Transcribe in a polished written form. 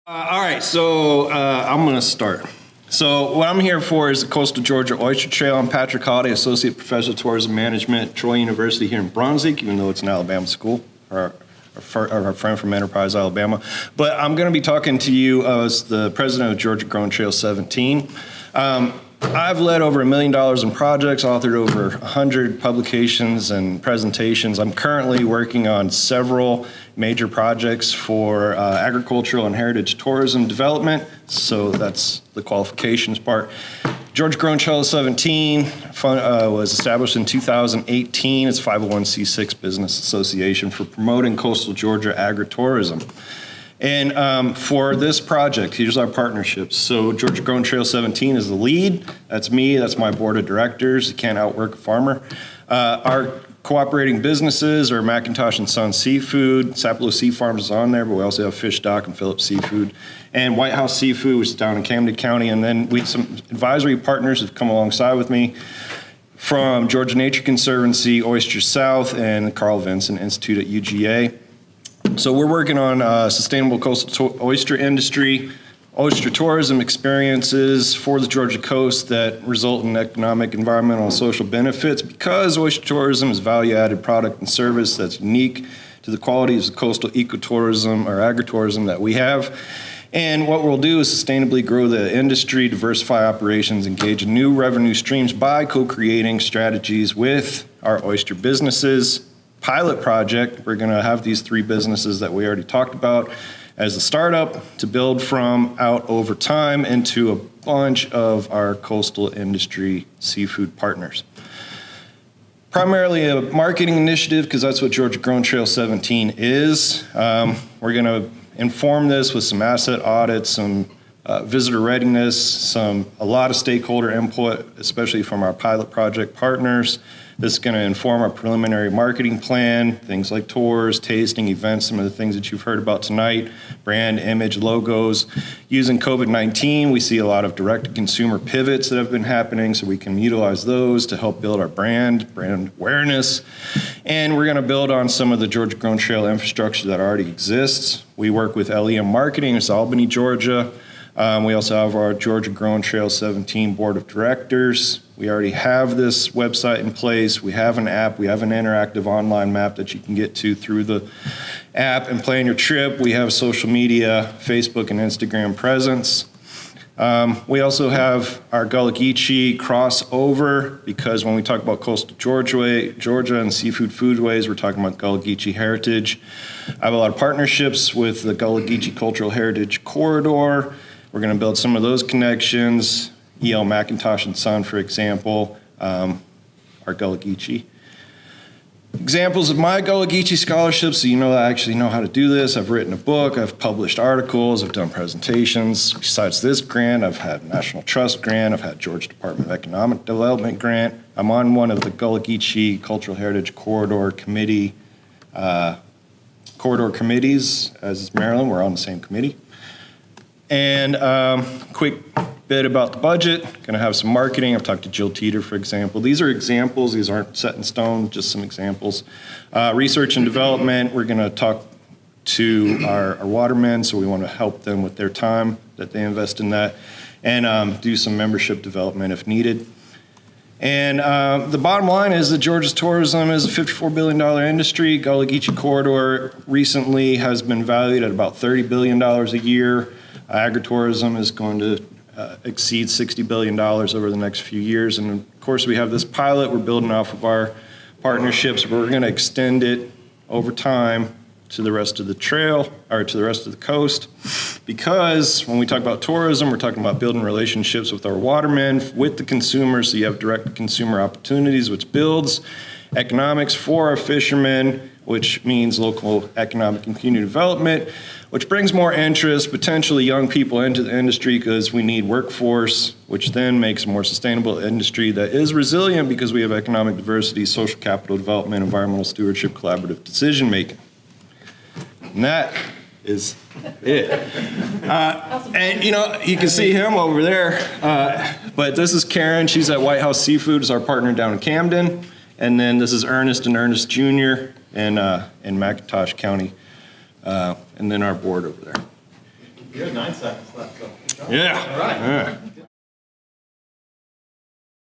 All right, so I'm going to start. So what I'm here for is the Coastal Georgia Oyster Trail. I'm Patrick Holladay, Associate Professor of Tourism Management at Troy University here in Brunswick, even though it's an Alabama school, or our friend from Enterprise, Alabama. But I'm going to be talking to you as the president of Georgia Grown Trail 17. I've led over $1 million in projects, authored over 100 publications and presentations. I'm currently working on several major projects for agricultural and heritage tourism development, so that's the qualifications part. Georgia Grown Trail 17 was established in 2018. It's a 501c6 business association for promoting coastal Georgia agritourism. And for this project, here's our partnerships. So Georgia Grown Trail 17 is the lead. That's me, that's my board of directors. You can't outwork a farmer. Our cooperating businesses are McIntosh and Son Seafood. Sapelo Sea Farms is on there, but we also have Fish Dock and Phillips Seafood. And White House Seafood, which is down in Camden County. And then we have some advisory partners have come alongside with me from Georgia Nature Conservancy, Oyster South, and the Carl Vinson Institute at UGA. So we're working on sustainable coastal oyster industry, oyster tourism experiences for the Georgia coast that result in economic, environmental, and social benefits, because oyster tourism is value-added product and service that's unique to the qualities of coastal ecotourism or agritourism that we have. And what we'll do is sustainably grow the industry, diversify operations, engage in new revenue streams by co-creating strategies with our oyster businesses. Pilot project, we're going to have these three businesses that we already talked about as a startup to build from out over time into a bunch of our coastal industry seafood partners. Primarily a marketing initiative, because that's what Georgia Grown Trail 17 is. We're going to inform this with some asset audits, some visitor readiness, a lot of stakeholder input, especially from our pilot project partners. This is going to inform our preliminary marketing plan, things like tours, tasting, events, some of the things that you've heard about tonight, brand, image, logos. Using COVID-19, we see a lot of direct-to-consumer pivots that have been happening, so we can utilize those to help build our brand awareness. And we're going to build on some of the Georgia Grown Trail infrastructure that already exists. We work with LEM Marketing, it's Albany, Georgia. We also have our Georgia Grown Trail 17 Board of Directors. We already have this website in place. We have an app. We have an interactive online map that you can get to through the app and plan your trip. We have social media, Facebook and Instagram presence. We also have our Gullah Geechee crossover, because when we talk about coastal Georgia and seafood foodways, we're talking about Gullah Geechee heritage. I have a lot of partnerships with the Gullah Geechee Cultural Heritage Corridor. We're going to build some of those connections. E.L. McIntosh and Son, for example, our Gullah Geechee. Examples of my Gullah Geechee scholarships, so you know I actually know how to do this. I've written a book, I've published articles, I've done presentations. Besides this grant, I've had National Trust grant, I've had Georgia Department of Economic Development grant. I'm on one of the Gullah Geechee Cultural Heritage Corridor committees, as is Maryland. We're on the same committee. And quick bit about the budget. Going to have some marketing. I've talked to Jill Teeter, for example. These are examples. These aren't set in stone, just some examples. Research and development. We're going to talk to our watermen, so we want to help them with their time that they invest in that, and do some membership development if needed. And the bottom line is that Georgia's tourism is a $54 billion industry. Gullah Geechee Corridor recently has been valued at about $30 billion a year. Agritourism is going to exceed $60 billion over the next few years. And of course, we have this pilot. We're building off of our partnerships, but we're going to extend it over time to the rest of the trail, or to the rest of the coast. Because when we talk about tourism, we're talking about building relationships with our watermen, with the consumers, so you have direct consumer opportunities, which builds economics for our fishermen, which means local economic and community development, which brings more interest, potentially young people into the industry, because we need workforce, which then makes a more sustainable industry that is resilient because we have economic diversity, social capital development, environmental stewardship, collaborative decision making. And that is it. And you can see him over there, but this is Karen. She's at White House Seafood, is our partner down in Camden. And then this is Ernest and Ernest Jr. in McIntosh County, and then our board over there. You have 9 seconds left, so. Yeah. All right. All right.